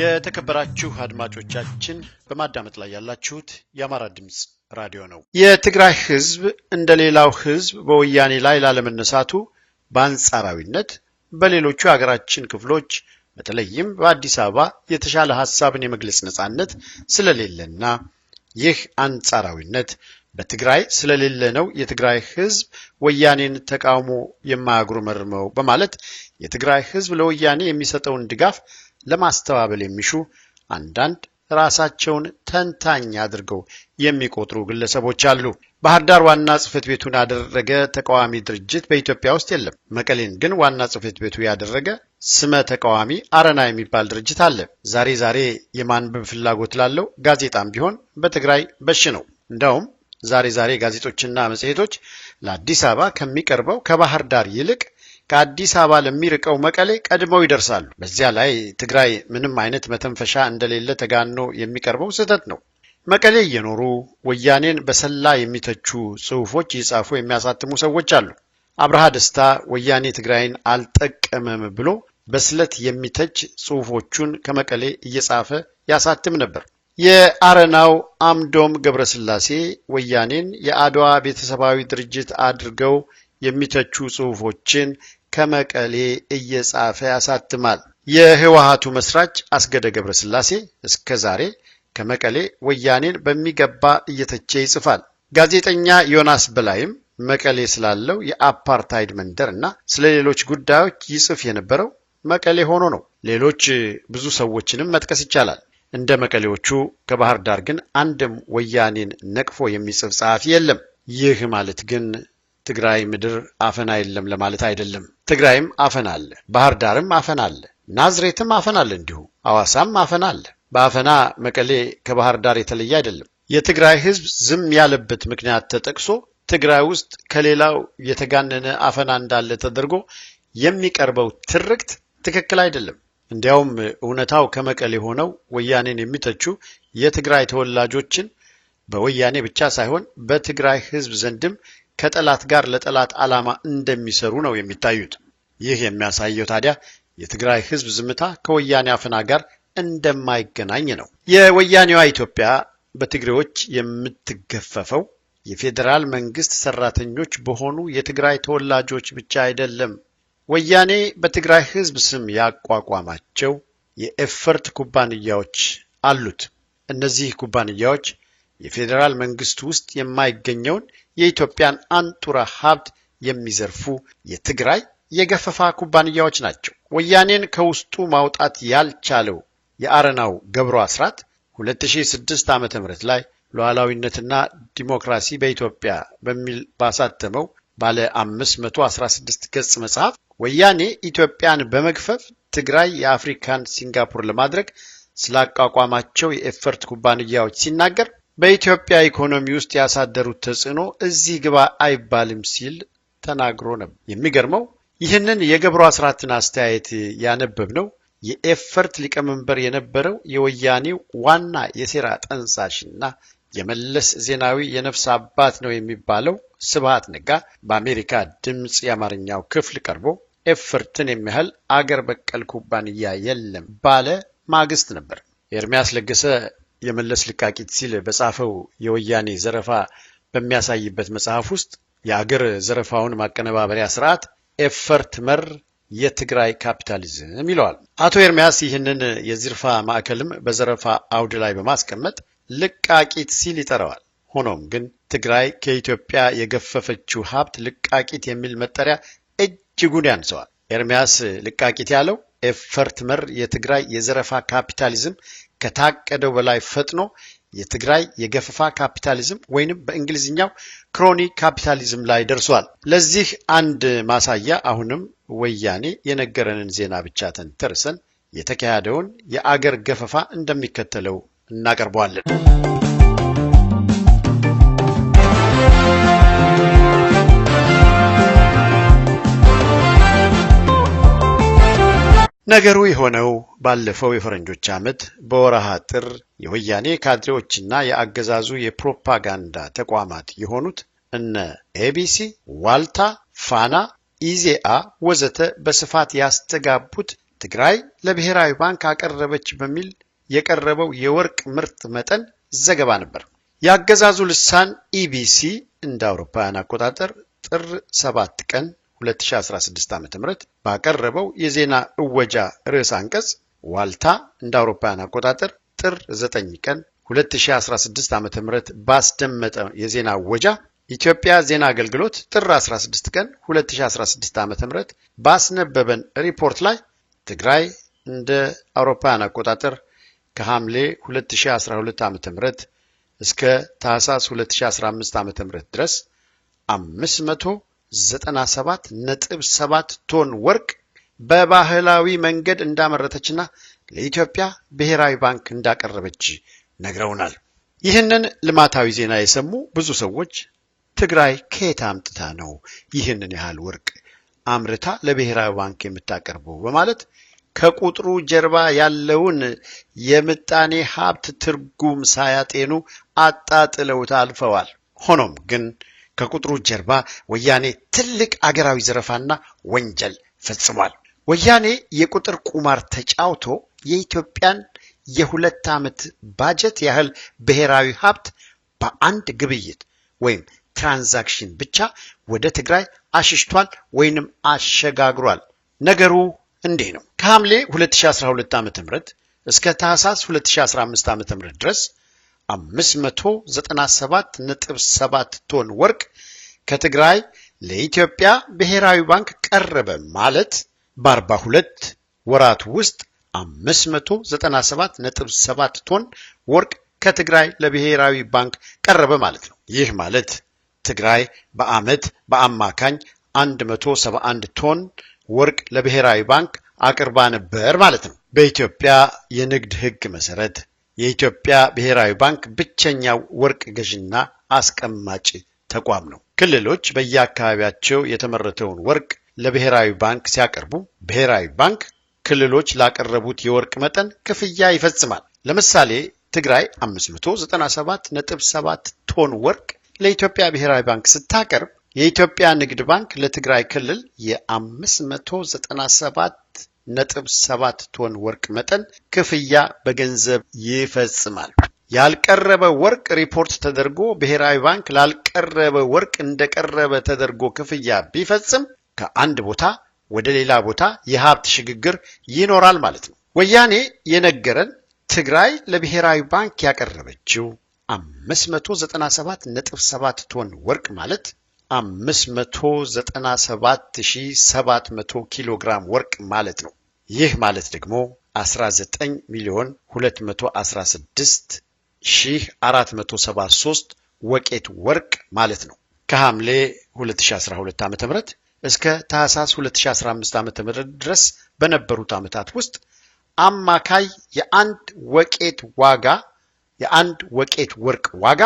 የተከበራችሁ አድማጮቻችን በማዳመጥ ላይ ያላችሁት የአማራ ድምጽ ራዲዮ ነው። የትግራይ ህዝብ እንደሌላው ህዝብ በወያኔ ላይ ላለመነሳቱ በአንጻራዊነት በሌሎቹ ሀገራችን ክፍሎች በተለይም በአዲስ አበባ የተሻለ ሐሳብን የመግለጽ ነጻነት ስለሌለና ይህ አንጻራዊነት በትግራይ ስለሌለ ነው የትግራይ ህዝብ ወያኔን ተቃውሞ የማያጉረመርመው በማለት የትግራይ ህዝብ ለወያኔ የሚሰጠውን ድጋፍ ለማስተባበል የሚሹ አንዳንድ ራሳቸውን ተንታኝ አድርገው የሚቆጥሩ ግለሰቦች አሉ። ባህር ዳር ዋና ጽፈት ቤቱን ያደረገ ተቃዋሚ ድርጅት በኢትዮጵያ ውስጥ የለም። መቀሌን ግን ዋና ጽፈት ቤቱ ያደረገ ስመ ተቃዋሚ አረና የሚባል ድርጅት አለ። ዛሬ የማንበብ ፍላጎት ላለው ጋዜጣም ቢሆን በትግራይ በሽ ነው። እንደውም ዛሬ ጋዜጦችና መጽሔቶች ለአዲስ አበባ ከሚቀርበው ከባህር ዳር ይልቅ ከአዲስ አበባ ለሚርቀው መቀሌ ቀድመው ይደርሳሉ። በዚያ ላይ ትግራይ ምንም አይነት መተንፈሻ እንደሌለ ተጋኖ የሚቀርበው ስህተት ነው። መቀሌ እየኖሩ ወያኔን በሰላ የሚተቹ ጽሑፎች ይጻፉ የሚያሳትሙ ሰዎች አሉ። አብርሃ ደስታ ወያኔ ትግራይን አልጠቀመም ብሎ በስለት የሚተች ጽሑፎቹን ከመቀሌ እየጻፈ ያሳትም ነበር። የአረናው አምዶም ገብረስላሴ ወያኔን የአድዋ ቤተሰባዊ ድርጅት አድርገው የሚተቹ ጽሑፎችን ከመቀሌ እየጻፈ ያሳትማል። የህወሓቱ መስራች አስገደ ገብረስላሴ እስከዛሬ ከመቀሌ ወያኔን በሚገባ እየተቸ ይጽፋል። ጋዜጠኛ ዮናስ በላይም መቀሌ ስላለው የአፓርታይድ መንደርና ስለሌሎች ጉዳዮች ይጽፍ የነበረው መቀሌ ሆኖ ነው። ሌሎች ብዙ ሰዎችንም መጥቀስ ይቻላል። እንደ መቀሌዎቹ ከባህር ዳር ግን አንድም ወያኔን ነቅፎ የሚጽፍ ጸሐፊ የለም። ይህ ማለት ግን ትግራይ ምድር አፈና የለም ለማለት አይደለም። ትግራይም አፈና አለ፣ ባህር ዳርም አፈና አለ፣ ናዝሬትም አፈና አለ፣ እንዲሁ አዋሳም አፈና አለ። በአፈና መቀሌ ከባህር ዳር የተለየ አይደለም። የትግራይ ህዝብ ዝም ያለበት ምክንያት ተጠቅሶ ትግራይ ውስጥ ከሌላው የተጋነነ አፈና እንዳለ ተደርጎ የሚቀርበው ትርክት ትክክል አይደለም። እንዲያውም እውነታው ከመቀሌ ሆነው ወያኔን የሚተቹ የትግራይ ተወላጆችን በወያኔ ብቻ ሳይሆን በትግራይ ህዝብ ዘንድም ከጠላት ጋር ለጠላት ዓላማ እንደሚሰሩ ነው የሚታዩት። ይህ የሚያሳየው ታዲያ የትግራይ ህዝብ ዝምታ ከወያኔ አፈና ጋር እንደማይገናኝ ነው። የወያኔዋ ኢትዮጵያ በትግሬዎች የምትገፈፈው የፌዴራል መንግስት ሰራተኞች በሆኑ የትግራይ ተወላጆች ብቻ አይደለም። ወያኔ በትግራይ ህዝብ ስም ያቋቋማቸው የኤፈርት ኩባንያዎች አሉት። እነዚህ ኩባንያዎች የፌዴራል መንግስት ውስጥ የማይገኘውን የኢትዮጵያን አንጡራ ሀብት የሚዘርፉ የትግራይ የገፈፋ ኩባንያዎች ናቸው። ወያኔን ከውስጡ ማውጣት ያልቻለው የአረናው ገብሩ አስራት 2006 ዓ.ም ላይ ሉዓላዊነትና ዲሞክራሲ በኢትዮጵያ በሚል ባሳተመው ባለ 516 ገጽ መጽሐፍ ወያኔ ኢትዮጵያን በመግፈፍ ትግራይ የአፍሪካን ሲንጋፖር ለማድረግ ስላቋቋማቸው የኤፈርት ኩባንያዎች ሲናገር በኢትዮጵያ ኢኮኖሚ ውስጥ ያሳደሩት ተጽዕኖ እዚህ ግባ አይባልም ሲል ተናግሮ ነበር። የሚገርመው ይህንን የገብሩ አስራትን አስተያየት ያነበብነው የኤፈርት ሊቀመንበር የነበረው የወያኔው ዋና የሴራ ጠንሳሽና የመለስ ዜናዊ የነፍስ አባት ነው የሚባለው ስብሃት ነጋ በአሜሪካ ድምጽ የአማርኛው ክፍል ቀርቦ ኤፈርትን የሚያህል አገር በቀል ኩባንያ የለም ባለ ማግስት ነበር። ኤርሚያስ ለገሰ የመለስ ልቃቂት ሲል በጻፈው የወያኔ ዘረፋ በሚያሳይበት መጽሐፍ ውስጥ የአገር ዘረፋውን ማቀነባበሪያ ስርዓት ኤፈርት መር የትግራይ ካፒታሊዝም ይለዋል። አቶ ኤርሚያስ ይህንን የዝርፋ ማዕከልም በዘረፋ አውድ ላይ በማስቀመጥ ልቃቂት ሲል ይጠራዋል። ሆኖም ግን ትግራይ ከኢትዮጵያ የገፈፈችው ሀብት ልቃቂት የሚል መጠሪያ እጅጉን ያንሰዋል። ኤርሚያስ ልቃቂት ያለው ኤፈርት መር የትግራይ የዘረፋ ካፒታሊዝም ከታቀደው በላይ ፈጥኖ የትግራይ የገፈፋ ካፒታሊዝም ወይንም በእንግሊዝኛው ክሮኒ ካፒታሊዝም ላይ ደርሷል። ለዚህ አንድ ማሳያ አሁንም ወያኔ የነገረንን ዜና ብቻ ተንተርሰን የተካሄደውን የአገር ገፈፋ እንደሚከተለው እናቀርበዋለን። ነገሩ የሆነው ባለፈው የፈረንጆች ዓመት በወርሃ ጥር የወያኔ ካድሬዎችና የአገዛዙ የፕሮፓጋንዳ ተቋማት የሆኑት እነ ኤቢሲ፣ ዋልታ፣ ፋና፣ ኢዜአ ወዘተ በስፋት ያስተጋቡት ትግራይ ለብሔራዊ ባንክ አቀረበች በሚል የቀረበው የወርቅ ምርት መጠን ዘገባ ነበር። የአገዛዙ ልሳን ኢቢሲ እንደ አውሮፓውያን አቆጣጠር ጥር 7 ቀን 2016 ዓ.ም ባቀረበው የዜና እወጃ ርዕስ አንቀጽ ዋልታ እንደ አውሮፓውያን አቆጣጠር ጥር 9 ቀን 2016 ዓ.ም ባስደመጠ የዜና እወጃ ኢትዮጵያ ዜና አገልግሎት ጥር 16 ቀን 2016 ዓ.ም ባስነበበን ሪፖርት ላይ ትግራይ እንደ አውሮፓውያን አቆጣጠር ከሐምሌ 2012 ዓ.ም እስከ ታህሳስ 2015 ዓ.ም ድረስ 597.7 ቶን ወርቅ በባህላዊ መንገድ እንዳመረተችና ለኢትዮጵያ ብሔራዊ ባንክ እንዳቀረበች ነግረውናል። ይህንን ልማታዊ ዜና የሰሙ ብዙ ሰዎች ትግራይ ከየት አምጥታ ነው ይህንን ያህል ወርቅ አምርታ ለብሔራዊ ባንክ የምታቀርበው በማለት ከቁጥሩ ጀርባ ያለውን የምጣኔ ሀብት ትርጉም ሳያጤኑ አጣጥለውት አልፈዋል። ሆኖም ግን ከቁጥሩ ጀርባ ወያኔ ትልቅ አገራዊ ዘረፋና ወንጀል ፈጽሟል። ወያኔ የቁጥር ቁማር ተጫውቶ የኢትዮጵያን የ2 ዓመት ባጀት ያህል ብሔራዊ ሀብት በአንድ ግብይት ወይም ትራንዛክሽን ብቻ ወደ ትግራይ አሽሽቷል ወይንም አሸጋግሯል። ነገሩ እንዲህ ነው። ከሐምሌ 2012 ዓ.ም እስከ ታህሳስ 2015 ዓ.ም ድረስ 597.7 ቶን ወርቅ ከትግራይ ለኢትዮጵያ ብሔራዊ ባንክ ቀረበ ማለት በ42 ወራት ውስጥ 597.7 ቶን ወርቅ ከትግራይ ለብሔራዊ ባንክ ቀረበ ማለት ነው። ይህ ማለት ትግራይ በአመት በአማካኝ 171 ቶን ወርቅ ለብሔራዊ ባንክ አቅርባ ነበር ማለት ነው። በኢትዮጵያ የንግድ ሕግ መሰረት የኢትዮጵያ ብሔራዊ ባንክ ብቸኛው ወርቅ ገዥና አስቀማጭ ተቋም ነው። ክልሎች በየአካባቢያቸው የተመረተውን ወርቅ ለብሔራዊ ባንክ ሲያቀርቡ ብሔራዊ ባንክ ክልሎች ላቀረቡት የወርቅ መጠን ክፍያ ይፈጽማል። ለምሳሌ ትግራይ 597.7 ቶን ወርቅ ለኢትዮጵያ ብሔራዊ ባንክ ስታቀርብ የኢትዮጵያ ንግድ ባንክ ለትግራይ ክልል የ597.7 ቶን ወርቅ መጠን ክፍያ በገንዘብ ይፈጽማል። ያልቀረበ ወርቅ ሪፖርት ተደርጎ ብሔራዊ ባንክ ላልቀረበ ወርቅ እንደቀረበ ተደርጎ ክፍያ ቢፈጽም ከአንድ ቦታ ወደ ሌላ ቦታ የሀብት ሽግግር ይኖራል ማለት ነው። ወያኔ የነገረን ትግራይ ለብሔራዊ ባንክ ያቀረበችው 597.7 ቶን ወርቅ ማለት 597,700 ኪሎ ግራም ወርቅ ማለት ነው። ይህ ማለት ደግሞ 19,216,473 ወቄት ወርቅ ማለት ነው። ከሐምሌ 2012 ዓ.ም እስከ ታህሳስ 2015 ዓ.ም ድረስ በነበሩት ዓመታት ውስጥ አማካይ የአንድ ወቄት ወርቅ ዋጋ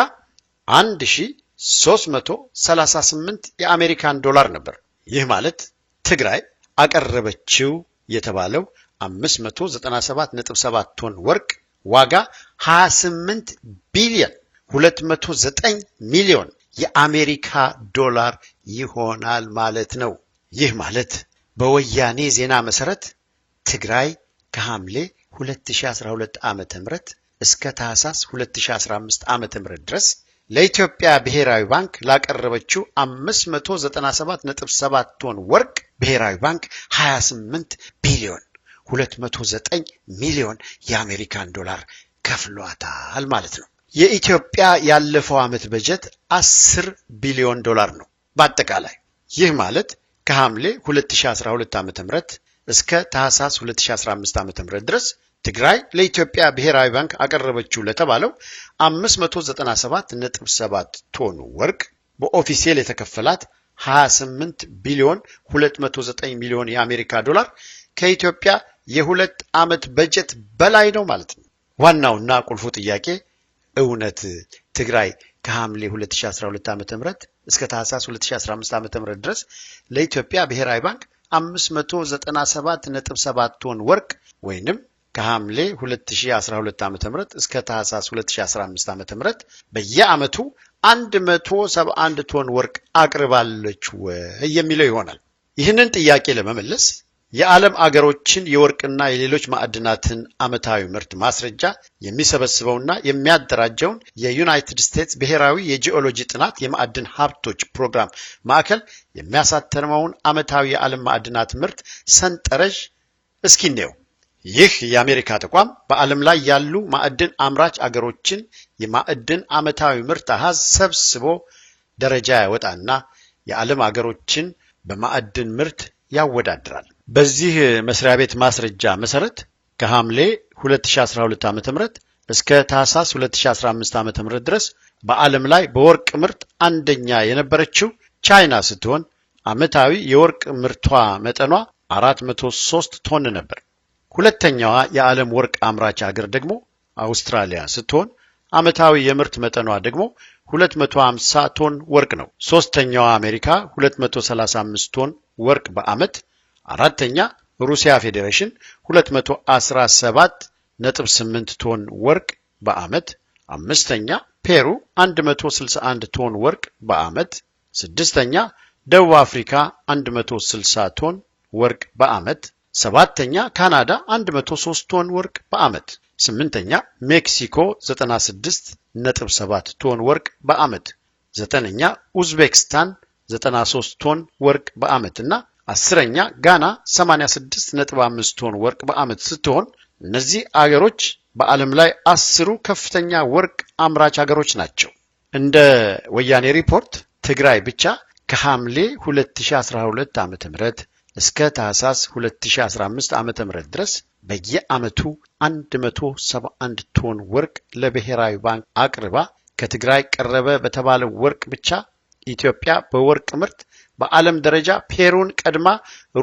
1338 የአሜሪካን ዶላር ነበር። ይህ ማለት ትግራይ አቀረበችው የተባለው 597.7 ቶን ወርቅ ዋጋ 28 ቢሊዮን 209 ሚሊዮን የአሜሪካ ዶላር ይሆናል ማለት ነው። ይህ ማለት በወያኔ ዜና መሰረት ትግራይ ከሐምሌ 2012 ዓ.ም እስከ ታህሳስ 2015 ዓ.ም ድረስ ለኢትዮጵያ ብሔራዊ ባንክ ላቀረበችው 597.7 ቶን ወርቅ ብሔራዊ ባንክ 28 ቢሊዮን 209 ሚሊዮን የአሜሪካን ዶላር ከፍሏታል ማለት ነው። የኢትዮጵያ ያለፈው ዓመት በጀት 10 ቢሊዮን ዶላር ነው በአጠቃላይ። ይህ ማለት ከሐምሌ 2012 ዓ.ም እስከ ታህሳስ 2015 ዓ.ም ድረስ ትግራይ ለኢትዮጵያ ብሔራዊ ባንክ አቀረበችው ለተባለው 597.7 ቶን ወርቅ በኦፊሴል የተከፈላት 28 ቢሊዮን 209 ሚሊዮን የአሜሪካ ዶላር ከኢትዮጵያ የ2 ዓመት በጀት በላይ ነው ማለት ነው። ዋናውና ቁልፉ ጥያቄ እውነት ትግራይ ከሐምሌ 2012 ዓ.ም እስከ ታህሳስ 2015 ዓ.ም ድረስ ለኢትዮጵያ ብሔራዊ ባንክ 597.7 ቶን ወርቅ ወይንም ከሐምሌ 2012 ዓ.ም እስከ ታህሳስ 2015 ዓ.ም በየዓመቱ 171 ቶን ወርቅ አቅርባለች ወይ የሚለው ይሆናል። ይህንን ጥያቄ ለመመለስ የዓለም አገሮችን የወርቅና የሌሎች ማዕድናትን ዓመታዊ ምርት ማስረጃ የሚሰበስበውና የሚያደራጀውን የዩናይትድ ስቴትስ ብሔራዊ የጂኦሎጂ ጥናት የማዕድን ሀብቶች ፕሮግራም ማዕከል የሚያሳተመውን ዓመታዊ የዓለም ማዕድናት ምርት ሰንጠረዥ እስኪ እንየው። ይህ የአሜሪካ ተቋም በዓለም ላይ ያሉ ማዕድን አምራች አገሮችን የማዕድን ዓመታዊ ምርት አሃዝ ሰብስቦ ደረጃ ያወጣና የዓለም አገሮችን በማዕድን ምርት ያወዳድራል። በዚህ መስሪያ ቤት ማስረጃ መሰረት ከሐምሌ 2012 ዓ.ም እስከ ታህሳስ 2015 ዓ.ም ድረስ በዓለም ላይ በወርቅ ምርት አንደኛ የነበረችው ቻይና ስትሆን ዓመታዊ የወርቅ ምርቷ መጠኗ 403 ቶን ነበር። ሁለተኛዋ የዓለም ወርቅ አምራች ሀገር ደግሞ አውስትራሊያ ስትሆን ዓመታዊ የምርት መጠኗ ደግሞ 250 ቶን ወርቅ ነው። ሶስተኛዋ አሜሪካ 235 ቶን ወርቅ በዓመት፣ አራተኛ ሩሲያ ፌዴሬሽን 217.8 ቶን ወርቅ በዓመት፣ አምስተኛ ፔሩ 161 ቶን ወርቅ በዓመት፣ ስድስተኛ ደቡብ አፍሪካ 160 ቶን ወርቅ በዓመት፣ ሰባተኛ ካናዳ 103 ቶን ወርቅ በዓመት፣ ስምንተኛ ሜክሲኮ 96.7 ቶን ወርቅ በዓመት፣ ዘጠነኛ ኡዝቤክስታን 93 ቶን ወርቅ በዓመት እና አስረኛ ጋና 86.5 ቶን ወርቅ በዓመት ስትሆን እነዚህ አገሮች በዓለም ላይ 10ሩ ከፍተኛ ወርቅ አምራች አገሮች ናቸው። እንደ ወያኔ ሪፖርት ትግራይ ብቻ ከሐምሌ 2012 ዓ.ም እስከ ታህሳስ 2015 ዓ.ም ድረስ በየዓመቱ 171 ቶን ወርቅ ለብሔራዊ ባንክ አቅርባ ከትግራይ ቀረበ በተባለው ወርቅ ብቻ ኢትዮጵያ በወርቅ ምርት በዓለም ደረጃ ፔሩን ቀድማ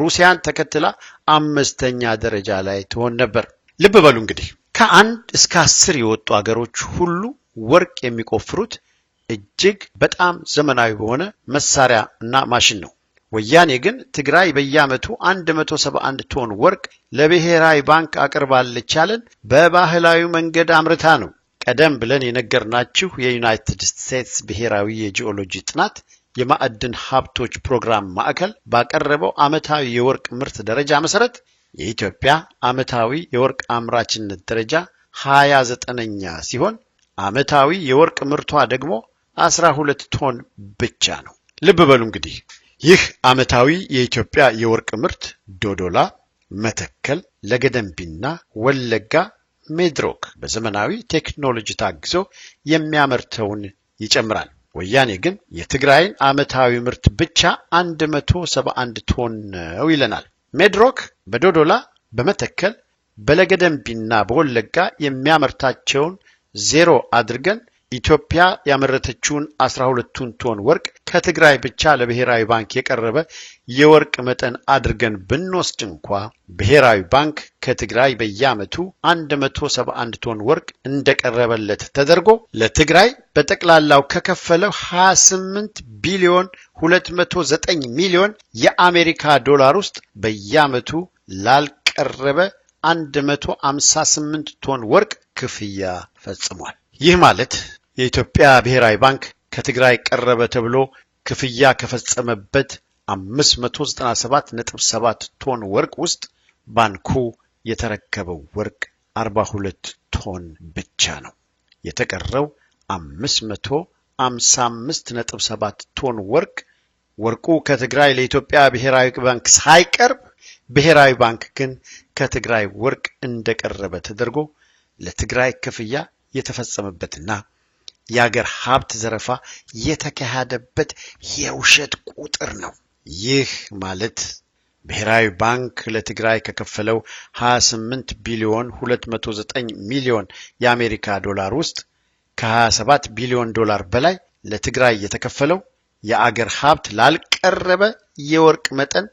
ሩሲያን ተከትላ 5ኛ ደረጃ ላይ ትሆን ነበር። ልብ በሉ እንግዲህ ከ1 እስከ 10 የወጡ አገሮች ሁሉ ወርቅ የሚቆፍሩት እጅግ በጣም ዘመናዊ በሆነ መሳሪያ እና ማሽን ነው። ወያኔ ግን ትግራይ በየዓመቱ 171 ቶን ወርቅ ለብሔራዊ ባንክ አቅርባለች ያለን በባህላዊ መንገድ አምርታ ነው። ቀደም ብለን የነገርናችሁ የዩናይትድ ስቴትስ ብሔራዊ የጂኦሎጂ ጥናት የማዕድን ሀብቶች ፕሮግራም ማዕከል ባቀረበው ዓመታዊ የወርቅ ምርት ደረጃ መሰረት የኢትዮጵያ ዓመታዊ የወርቅ አምራችነት ደረጃ 29ኛ ሲሆን ዓመታዊ የወርቅ ምርቷ ደግሞ 12 ቶን ብቻ ነው። ልብ በሉ እንግዲህ ይህ ዓመታዊ የኢትዮጵያ የወርቅ ምርት ዶዶላ፣ መተከል፣ ለገደምቢና ወለጋ ሜድሮክ በዘመናዊ ቴክኖሎጂ ታግዞ የሚያመርተውን ይጨምራል። ወያኔ ግን የትግራይን ዓመታዊ ምርት ብቻ 171 ቶን ነው ይለናል። ሜድሮክ በዶዶላ፣ በመተከል፣ በለገደምቢና በወለጋ የሚያመርታቸውን ዜሮ አድርገን ኢትዮጵያ ያመረተችውን 12 ቶን ወርቅ ከትግራይ ብቻ ለብሔራዊ ባንክ የቀረበ የወርቅ መጠን አድርገን ብንወስድ እንኳ ብሔራዊ ባንክ ከትግራይ በየዓመቱ 171 ቶን ወርቅ እንደቀረበለት ተደርጎ ለትግራይ በጠቅላላው ከከፈለው 28 ቢሊዮን 209 ሚሊዮን የአሜሪካ ዶላር ውስጥ በየዓመቱ ላልቀረበ 158 ቶን ወርቅ ክፍያ ፈጽሟል። ይህ ማለት የኢትዮጵያ ብሔራዊ ባንክ ከትግራይ ቀረበ ተብሎ ክፍያ ከፈጸመበት 597.7 ቶን ወርቅ ውስጥ ባንኩ የተረከበው ወርቅ 42 ቶን ብቻ ነው። የተቀረው 555.7 ቶን ወርቁ ከትግራይ ለኢትዮጵያ ብሔራዊ ባንክ ሳይቀርብ ብሔራዊ ባንክ ግን ከትግራይ ወርቅ እንደቀረበ ተደርጎ ለትግራይ ክፍያ የተፈጸመበትና የአገር ሀብት ዘረፋ የተካሄደበት የውሸት ቁጥር ነው። ይህ ማለት ብሔራዊ ባንክ ለትግራይ ከከፈለው 28 ቢሊዮን 209 ሚሊዮን የአሜሪካ ዶላር ውስጥ ከ27 ቢሊዮን ዶላር በላይ ለትግራይ የተከፈለው የአገር ሀብት ላልቀረበ የወርቅ መጠን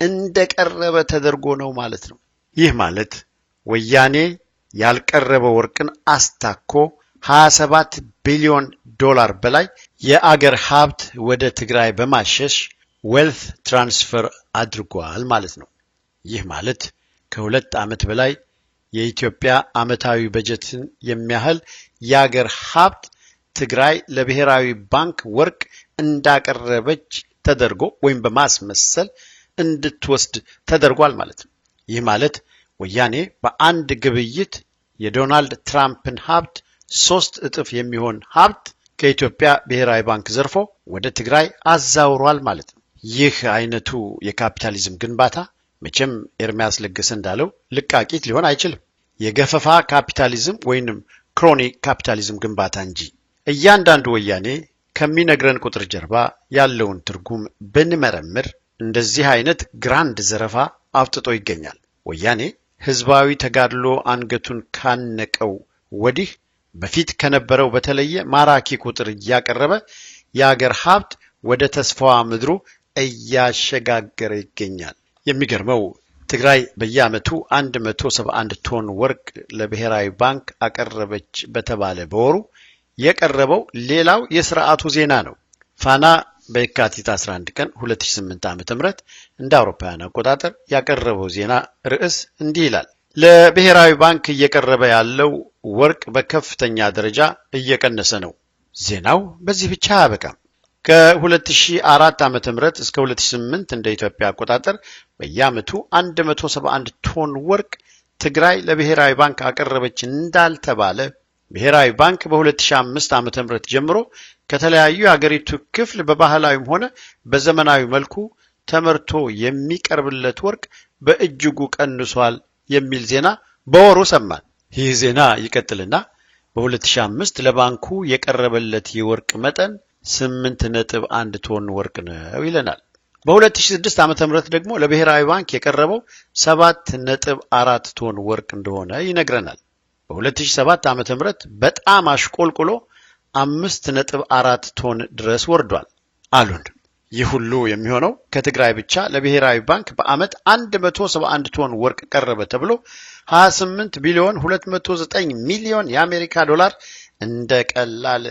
እንደቀረበ ተደርጎ ነው ማለት ነው። ይህ ማለት ወያኔ ያልቀረበ ወርቅን አስታኮ 27 ቢሊዮን ዶላር በላይ የአገር ሀብት ወደ ትግራይ በማሸሽ ዌልት ትራንስፈር አድርጓል ማለት ነው። ይህ ማለት ከ2 ዓመት በላይ የኢትዮጵያ ዓመታዊ በጀትን የሚያህል የአገር ሀብት ትግራይ ለብሔራዊ ባንክ ወርቅ እንዳቀረበች ተደርጎ ወይም በማስመሰል እንድትወስድ ተደርጓል ማለት ነው። ይህ ማለት ወያኔ በአንድ ግብይት የዶናልድ ትራምፕን ሀብት 3 እጥፍ የሚሆን ሀብት ከኢትዮጵያ ብሔራዊ ባንክ ዘርፎ ወደ ትግራይ አዛውሯል ማለት ነው። ይህ አይነቱ የካፒታሊዝም ግንባታ መቼም ኤርሚያስ ለገሰ እንዳለው ልቃቂት ሊሆን አይችልም። የገፈፋ ካፒታሊዝም ወይንም ክሮኒ ካፒታሊዝም ግንባታ እንጂ። እያንዳንዱ ወያኔ ከሚነግረን ቁጥር ጀርባ ያለውን ትርጉም ብንመረምር እንደዚህ አይነት ግራንድ ዘረፋ አፍጥጦ ይገኛል። ወያኔ ህዝባዊ ተጋድሎ አንገቱን ካነቀው ወዲህ በፊት ከነበረው በተለየ ማራኪ ቁጥር እያቀረበ የአገር ሀብት ወደ ተስፋዋ ምድሩ እያሸጋገረ ይገኛል። የሚገርመው ትግራይ በየዓመቱ 171 ቶን ወርቅ ለብሔራዊ ባንክ አቀረበች በተባለ በወሩ የቀረበው ሌላው የሥርዓቱ ዜና ነው። ፋና በየካቲት 11 ቀን 2008 ዓ.ም እንደ አውሮፓውያን አቆጣጠር ያቀረበው ዜና ርዕስ እንዲህ ይላል። ለብሔራዊ ባንክ እየቀረበ ያለው ወርቅ በከፍተኛ ደረጃ እየቀነሰ ነው። ዜናው በዚህ ብቻ አያበቃም። ከ2004 ዓ.ም እስከ 2008 እንደ ኢትዮጵያ አቆጣጠር በየዓመቱ 171 ቶን ወርቅ ትግራይ ለብሔራዊ ባንክ አቀረበች እንዳልተባለ ብሔራዊ ባንክ በ2005 ዓ.ም ጀምሮ ከተለያዩ የአገሪቱ ክፍል በባህላዊም ሆነ በዘመናዊ መልኩ ተመርቶ የሚቀርብለት ወርቅ በእጅጉ ቀንሷል የሚል ዜና በወሩ ሰማን። ይህ ዜና ይቀጥልና በ2005 ለባንኩ የቀረበለት የወርቅ መጠን 8.1 ቶን ወርቅ ነው ይለናል። በ2006 ዓ.ም ደግሞ ለብሔራዊ ባንክ የቀረበው 7.4 ቶን ወርቅ እንደሆነ ይነግረናል። በ2007 ዓ.ም በጣም አሽቆልቁሎ 5.4 ቶን ድረስ ወርዷል አሉን። ይህ ሁሉ የሚሆነው ከትግራይ ብቻ ለብሔራዊ ባንክ በአመት 171 ቶን ወርቅ ቀረበ ተብሎ 28 ቢሊዮን 209 ሚሊዮን የአሜሪካ ዶላር እንደ ቀላል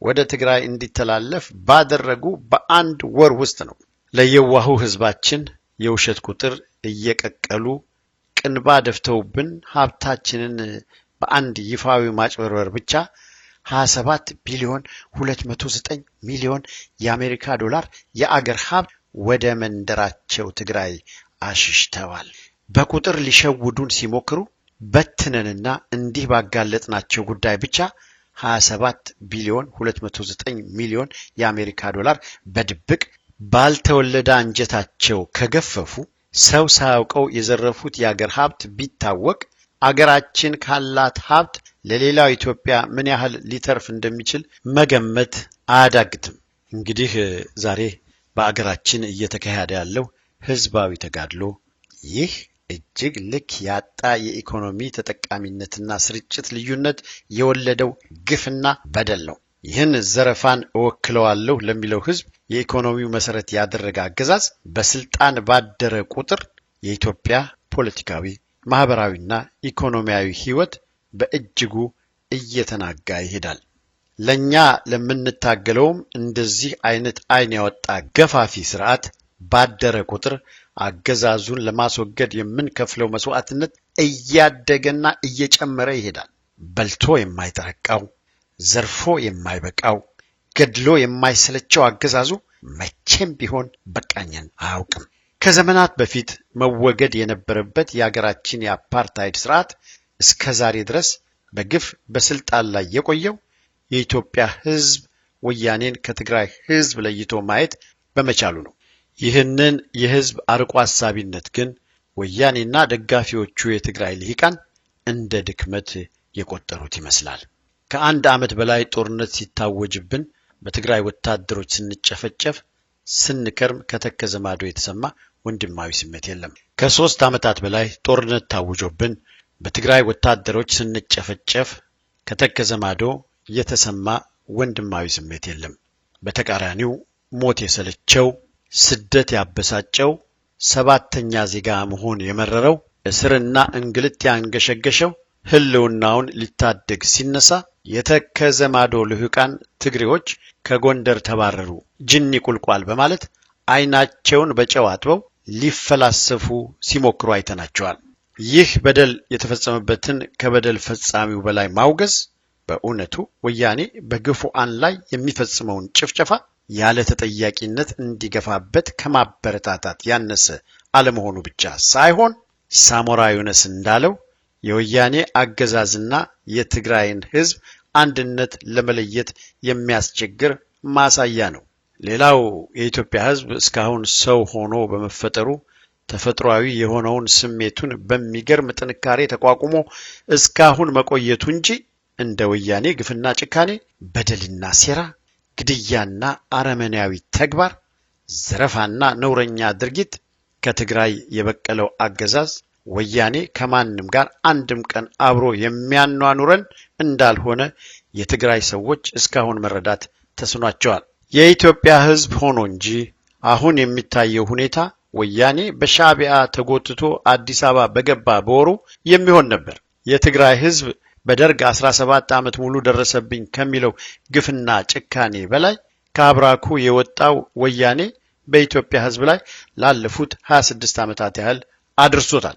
ወደ ትግራይ እንዲተላለፍ ባደረጉ በአንድ ወር ውስጥ ነው። ለየዋሁ ህዝባችን የውሸት ቁጥር እየቀቀሉ ቅንባ ደፍተውብን ሀብታችንን በአንድ ይፋዊ ማጭበርበር ብቻ 27 ቢሊዮን 209 ሚሊዮን የአሜሪካ ዶላር የአገር ሀብት ወደ መንደራቸው ትግራይ አሽሽተዋል። በቁጥር ሊሸውዱን ሲሞክሩ በትነንና እንዲህ ባጋለጥናቸው ጉዳይ ብቻ 27 ቢሊዮን 209 ሚሊዮን የአሜሪካ ዶላር በድብቅ ባልተወለደ አንጀታቸው ከገፈፉ ሰው ሳያውቀው የዘረፉት የአገር ሀብት ቢታወቅ አገራችን ካላት ሀብት ለሌላው ኢትዮጵያ ምን ያህል ሊተርፍ እንደሚችል መገመት አያዳግትም። እንግዲህ ዛሬ በአገራችን እየተካሄደ ያለው ህዝባዊ ተጋድሎ ይህ እጅግ ልክ ያጣ የኢኮኖሚ ተጠቃሚነትና ስርጭት ልዩነት የወለደው ግፍና በደል ነው። ይህን ዘረፋን እወክለዋለሁ ለሚለው ህዝብ የኢኮኖሚው መሰረት ያደረገ አገዛዝ በስልጣን ባደረ ቁጥር የኢትዮጵያ ፖለቲካዊ ማህበራዊና ኢኮኖሚያዊ ህይወት በእጅጉ እየተናጋ ይሄዳል። ለኛ ለምንታገለውም እንደዚህ አይነት አይን ያወጣ ገፋፊ ስርዓት ባደረ ቁጥር አገዛዙን ለማስወገድ የምንከፍለው መስዋዕትነት እያደገና እየጨመረ ይሄዳል። በልቶ የማይጠረቃው፣ ዘርፎ የማይበቃው፣ ገድሎ የማይሰለቸው አገዛዙ መቼም ቢሆን በቃኝን አያውቅም። ከዘመናት በፊት መወገድ የነበረበት የአገራችን የአፓርታይድ ስርዓት እስከ ዛሬ ድረስ በግፍ በስልጣን ላይ የቆየው የኢትዮጵያ ህዝብ ወያኔን ከትግራይ ህዝብ ለይቶ ማየት በመቻሉ ነው። ይህንን የህዝብ አርቆ ሐሳቢነት ግን ወያኔና ደጋፊዎቹ የትግራይ ልሂቃን እንደ ድክመት የቆጠሩት ይመስላል። ከአንድ ዓመት በላይ ጦርነት ሲታወጅብን በትግራይ ወታደሮች ስንጨፈጨፍ ስንከርም ከተከዘ ማዶ የተሰማ ወንድማዊ ስሜት የለም። ከ3 ዓመታት በላይ ጦርነት ታውጆብን በትግራይ ወታደሮች ስንጨፈጨፍ ከተከዘ ማዶ የተሰማ ወንድማዊ ስሜት የለም። በተቃራኒው ሞት የሰለቸው፣ ስደት ያበሳጨው፣ ሰባተኛ ዜጋ መሆን የመረረው፣ እስርና እንግልት ያንገሸገሸው ህልውናውን ሊታደግ ሲነሳ የተከዘ ማዶ ልህቃን ትግሬዎች ከጎንደር ተባረሩ ጅኒ ቁልቋል በማለት አይናቸውን በጨው አጥበው ሊፈላሰፉ ሲሞክሩ አይተናቸዋል። ይህ በደል የተፈጸመበትን ከበደል ፈጻሚው በላይ ማውገዝ በእውነቱ ወያኔ በግፉአን ላይ የሚፈጽመውን ጭፍጨፋ ያለ ተጠያቂነት እንዲገፋበት ከማበረታታት ያነሰ አለመሆኑ ብቻ ሳይሆን ሳሞራ ዩኑስ እንዳለው የወያኔ አገዛዝና የትግራይን ህዝብ አንድነት ለመለየት የሚያስቸግር ማሳያ ነው። ሌላው የኢትዮጵያ ህዝብ እስካሁን ሰው ሆኖ በመፈጠሩ ተፈጥሯዊ የሆነውን ስሜቱን በሚገርም ጥንካሬ ተቋቁሞ እስካሁን መቆየቱ እንጂ እንደ ወያኔ ግፍና ጭካኔ፣ በደልና ሴራ፣ ግድያና አረመኔያዊ ተግባር፣ ዘረፋና ነውረኛ ድርጊት ከትግራይ የበቀለው አገዛዝ ወያኔ ከማንም ጋር አንድም ቀን አብሮ የሚያኗኑረን እንዳልሆነ የትግራይ ሰዎች እስካሁን መረዳት ተስኗቸዋል። የኢትዮጵያ ህዝብ ሆኖ እንጂ አሁን የሚታየው ሁኔታ ወያኔ በሻዕቢያ ተጎትቶ አዲስ አበባ በገባ በወሩ የሚሆን ነበር። የትግራይ ህዝብ በደርግ 17 ዓመት ሙሉ ደረሰብኝ ከሚለው ግፍና ጭካኔ በላይ ከአብራኩ የወጣው ወያኔ በኢትዮጵያ ህዝብ ላይ ላለፉት 26 ዓመታት ያህል አድርሶታል።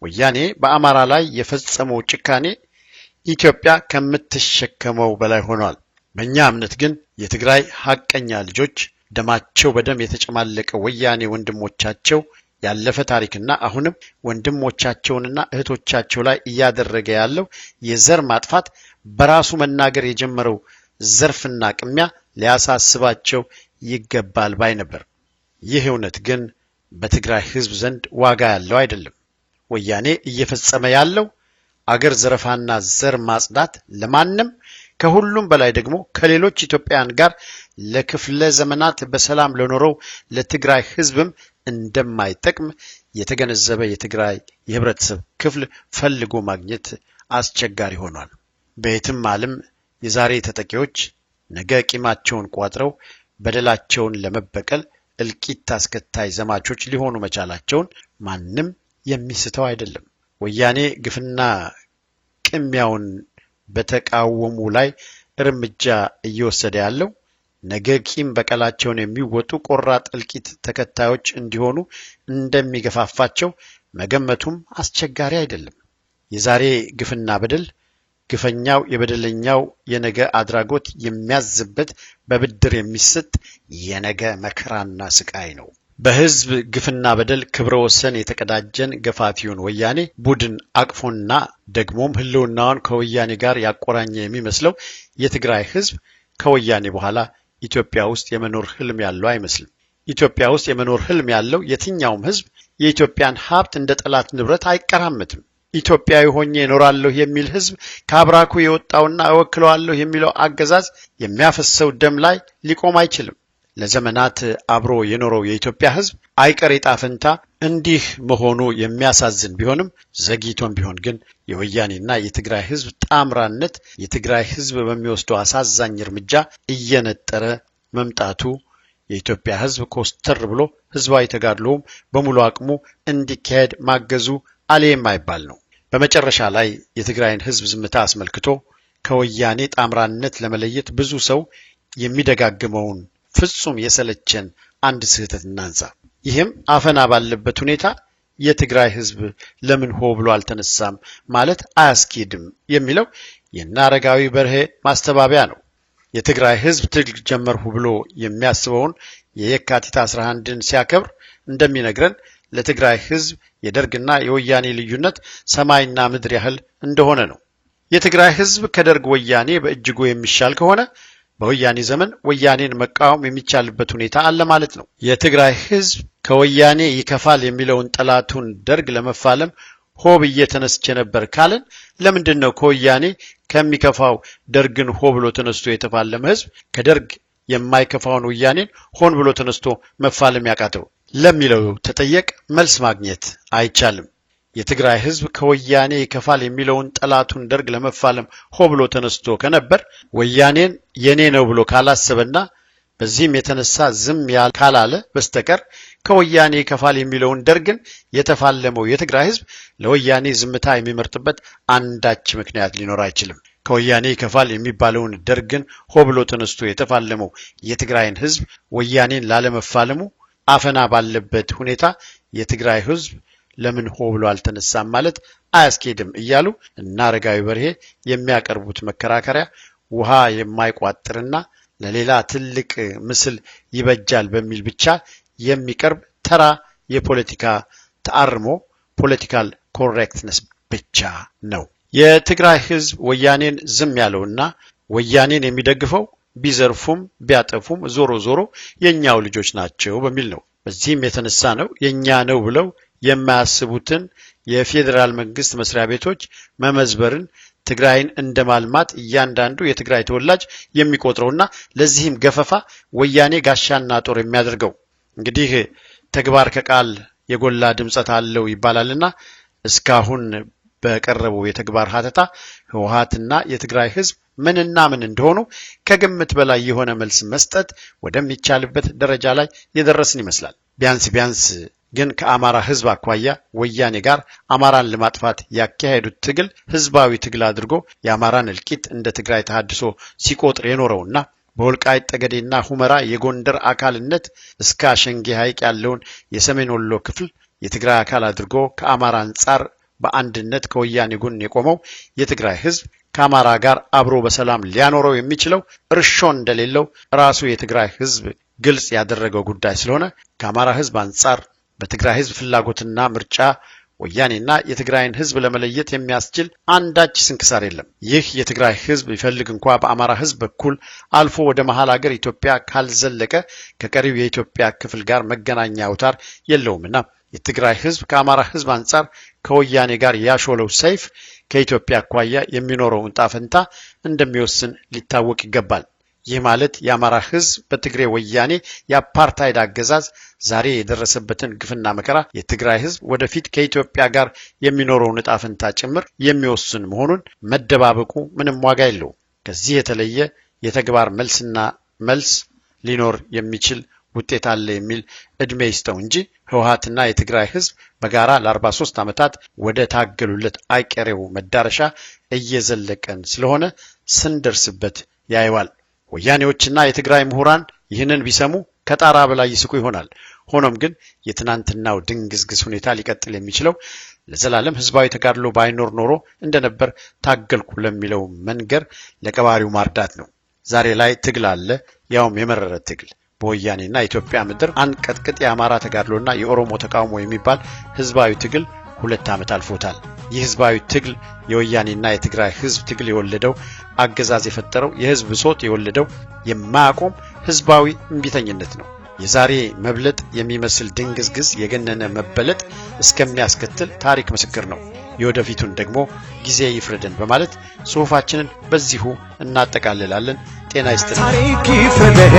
ወያኔ በአማራ ላይ የፈጸመው ጭካኔ ኢትዮጵያ ከምትሸከመው በላይ ሆኗል። በእኛ እምነት ግን የትግራይ ሐቀኛ ልጆች ደማቸው በደም የተጨማለቀ ወያኔ ወንድሞቻቸው ያለፈ ታሪክና አሁንም ወንድሞቻቸውንና እህቶቻቸው ላይ እያደረገ ያለው የዘር ማጥፋት በራሱ መናገር የጀመረው ዘርፍና ቅሚያ ሊያሳስባቸው ይገባል ባይ ነበር። ይህ እውነት ግን በትግራይ ህዝብ ዘንድ ዋጋ ያለው አይደለም። ወያኔ እየፈጸመ ያለው አገር ዘረፋና ዘር ማጽዳት ለማንም ከሁሉም በላይ ደግሞ ከሌሎች ኢትዮጵያውያን ጋር ለክፍለ ዘመናት በሰላም ለኖረው ለትግራይ ህዝብም እንደማይጠቅም የተገነዘበ የትግራይ የህብረተሰብ ክፍል ፈልጎ ማግኘት አስቸጋሪ ሆኗል። በየትም ዓለም የዛሬ ተጠቂዎች ነገ ቂማቸውን ቋጥረው በደላቸውን ለመበቀል እልቂት አስከታይ ዘማቾች ሊሆኑ መቻላቸውን ማንም የሚስተው አይደለም። ወያኔ ግፍና ቅሚያውን በተቃወሙ ላይ እርምጃ እየወሰደ ያለው ነገ ቂም በቀላቸውን የሚወጡ ቆራጥ እልቂት ተከታዮች እንዲሆኑ እንደሚገፋፋቸው መገመቱም አስቸጋሪ አይደለም። የዛሬ ግፍና በደል ግፈኛው የበደለኛው የነገ አድራጎት የሚያዝበት በብድር የሚሰጥ የነገ መከራና ስቃይ ነው። በህዝብ ግፍና በደል ክብረ ወሰን የተቀዳጀን ገፋፊውን ወያኔ ቡድን አቅፎና ደግሞም ህልውናውን ከወያኔ ጋር ያቆራኘ የሚመስለው የትግራይ ህዝብ ከወያኔ በኋላ ኢትዮጵያ ውስጥ የመኖር ህልም ያለው አይመስልም። ኢትዮጵያ ውስጥ የመኖር ህልም ያለው የትኛውም ህዝብ የኢትዮጵያን ሀብት እንደ ጠላት ንብረት አይቀራመትም። ኢትዮጵያዊ ሆኜ እኖራለሁ የሚል ህዝብ ከአብራኩ የወጣውና እወክለዋለሁ የሚለው አገዛዝ የሚያፈሰው ደም ላይ ሊቆም አይችልም። ለዘመናት አብሮ የኖረው የኢትዮጵያ ህዝብ አይቀሬ ዕጣ ፈንታ እንዲህ መሆኑ የሚያሳዝን ቢሆንም ዘግይቶም ቢሆን ግን የወያኔና የትግራይ ህዝብ ጣምራነት የትግራይ ህዝብ በሚወስደው አሳዛኝ እርምጃ እየነጠረ መምጣቱ የኢትዮጵያ ህዝብ ኮስተር ብሎ ህዝባዊ ተጋድሎም በሙሉ አቅሙ እንዲካሄድ ማገዙ አለ የማይባል ነው። በመጨረሻ ላይ የትግራይን ህዝብ ዝምታ አስመልክቶ ከወያኔ ጣምራነት ለመለየት ብዙ ሰው የሚደጋግመውን ፍጹም የሰለቸን አንድ ስህተት እናንሳ። ይህም አፈና ባለበት ሁኔታ የትግራይ ህዝብ ለምን ሆ ብሎ አልተነሳም ማለት አያስኬድም የሚለው የናረጋዊ በርሄ ማስተባበያ ነው። የትግራይ ህዝብ ትግል ጀመርሁ ብሎ የሚያስበውን የየካቲት 11ን ሲያከብር እንደሚነግረን ለትግራይ ህዝብ የደርግና የወያኔ ልዩነት ሰማይና ምድር ያህል እንደሆነ ነው። የትግራይ ህዝብ ከደርግ ወያኔ በእጅጉ የሚሻል ከሆነ በወያኔ ዘመን ወያኔን መቃወም የሚቻልበት ሁኔታ አለ ማለት ነው። የትግራይ ህዝብ ከወያኔ ይከፋል የሚለውን ጠላቱን ደርግ ለመፋለም ሆ ብዬ ተነስቼ ነበር ካለን ለምንድን ነው ከወያኔ ከሚከፋው ደርግን ሆ ብሎ ተነስቶ የተፋለመ ህዝብ ከደርግ የማይከፋውን ወያኔን ሆን ብሎ ተነስቶ መፋለም ያቃተው ለሚለው ተጠየቅ መልስ ማግኘት አይቻልም። የትግራይ ህዝብ ከወያኔ ይከፋል የሚለውን ጠላቱን ደርግ ለመፋለም ሆ ብሎ ተነስቶ ከነበር ወያኔን የኔ ነው ብሎ ካላሰበና በዚህም የተነሳ ዝም ካላለ በስተቀር ከወያኔ ይከፋል የሚለውን ደርግን የተፋለመው የትግራይ ህዝብ ለወያኔ ዝምታ የሚመርጥበት አንዳች ምክንያት ሊኖር አይችልም። ከወያኔ ይከፋል የሚባለውን ደርግን ሆ ብሎ ተነስቶ የተፋለመው የትግራይን ህዝብ ወያኔን ላለመፋለሙ አፈና ባለበት ሁኔታ የትግራይ ህዝብ ለምን ሆ ብሎ አልተነሳም ማለት አያስኬድም እያሉ እና አረጋዊ በርሄ የሚያቀርቡት መከራከሪያ ውሃ የማይቋጥርና ለሌላ ትልቅ ምስል ይበጃል በሚል ብቻ የሚቀርብ ተራ የፖለቲካ ተአርሞ ፖለቲካል ኮሬክትነስ ብቻ ነው። የትግራይ ህዝብ ወያኔን ዝም ያለውና ወያኔን የሚደግፈው ቢዘርፉም ቢያጠፉም ዞሮ ዞሮ የኛው ልጆች ናቸው በሚል ነው። በዚህም የተነሳ ነው የኛ ነው ብለው የማያስቡትን የፌደራል መንግስት መስሪያ ቤቶች መመዝበርን ትግራይን እንደማልማት እያንዳንዱ የትግራይ ተወላጅ የሚቆጥረውና ለዚህም ገፈፋ ወያኔ ጋሻና ጦር የሚያደርገው። እንግዲህ ተግባር ከቃል የጎላ ድምጸት አለው ይባላልና እስካሁን በቀረበው የተግባር ሀተታ ህወሓትና የትግራይ ህዝብ ምንና ምን እንደሆኑ ከግምት በላይ የሆነ መልስ መስጠት ወደሚቻልበት ደረጃ ላይ የደረስን ይመስላል። ቢያንስ ግን ከአማራ ህዝብ አኳያ ወያኔ ጋር አማራን ለማጥፋት ያካሄዱት ትግል ህዝባዊ ትግል አድርጎ የአማራን እልቂት እንደ ትግራይ ተሐድሶ ሲቆጥር የኖረውና በወልቃይት ጠገዴና ሁመራ የጎንደር አካልነት እስከ አሸንጌ ሐይቅ ያለውን የሰሜን ወሎ ክፍል የትግራይ አካል አድርጎ ከአማራ አንጻር በአንድነት ከወያኔ ጎን የቆመው የትግራይ ህዝብ ከአማራ ጋር አብሮ በሰላም ሊያኖረው የሚችለው እርሾ እንደሌለው ራሱ የትግራይ ህዝብ ግልጽ ያደረገው ጉዳይ ስለሆነ ከአማራ ህዝብ አንጻር በትግራይ ህዝብ ፍላጎትና ምርጫ ወያኔና የትግራይን ህዝብ ለመለየት የሚያስችል አንዳች ስንክሳር የለም። ይህ የትግራይ ህዝብ ይፈልግ እንኳን በአማራ ህዝብ በኩል አልፎ ወደ መሃል ሀገር ኢትዮጵያ ካልዘለቀ ከቀሪው የኢትዮጵያ ክፍል ጋር መገናኛ አውታር የለውምና የትግራይ ህዝብ ከአማራ ህዝብ አንጻር ከወያኔ ጋር ያሾለው ሰይፍ ከኢትዮጵያ አኳያ የሚኖረው ዕጣ ፈንታ እንደሚወስን ሊታወቅ ይገባል። ይህ ማለት የአማራ ህዝብ በትግሬ ወያኔ የአፓርታይድ አገዛዝ ዛሬ የደረሰበትን ግፍና መከራ የትግራይ ህዝብ ወደፊት ከኢትዮጵያ ጋር የሚኖረውን ዕጣ ፈንታ ጭምር የሚወስን መሆኑን መደባበቁ ምንም ዋጋ የለውም። ከዚህ የተለየ የተግባር መልስ ሊኖር የሚችል ውጤት አለ የሚል እድሜ ይስጠው እንጂ ህወሓትና የትግራይ ህዝብ በጋራ ለ43 ዓመታት ወደ ታገሉለት አይቀሬው መዳረሻ እየዘለቀን ስለሆነ ስንደርስበት ያይዋል። ወያኔዎችና የትግራይ ምሁራን ይህንን ቢሰሙ ከጣራ በላይ ይስቁ ይሆናል። ሆኖም ግን የትናንትናው ድንግዝግዝ ሁኔታ ሊቀጥል የሚችለው ለዘላለም ህዝባዊ ተጋድሎ ባይኖር ኖሮ እንደነበር ታገልኩ ለሚለው መንገር ለቀባሪው ማርዳት ነው። ዛሬ ላይ ትግል አለ፣ ያውም የመረረ ትግል። በወያኔና ኢትዮጵያ ምድር አንቀጥቅጥ የአማራ ተጋድሎና የኦሮሞ ተቃውሞ የሚባል ህዝባዊ ትግል 2 ዓመት አልፎታል። ይህ ህዝባዊ ትግል የወያኔና የትግራይ ህዝብ ትግል የወለደው አገዛዝ የፈጠረው የህዝብ ብሶት የወለደው የማያቆም ህዝባዊ እንቢተኝነት ነው። የዛሬ መብለጥ የሚመስል ድንግዝግዝ የገነነ መበለጥ እስከሚያስከትል ታሪክ ምስክር ነው። የወደፊቱን ደግሞ ጊዜ ይፍረደን በማለት ጽሑፋችንን በዚሁ እናጠቃልላለን። ጤና ይስጥልኝ።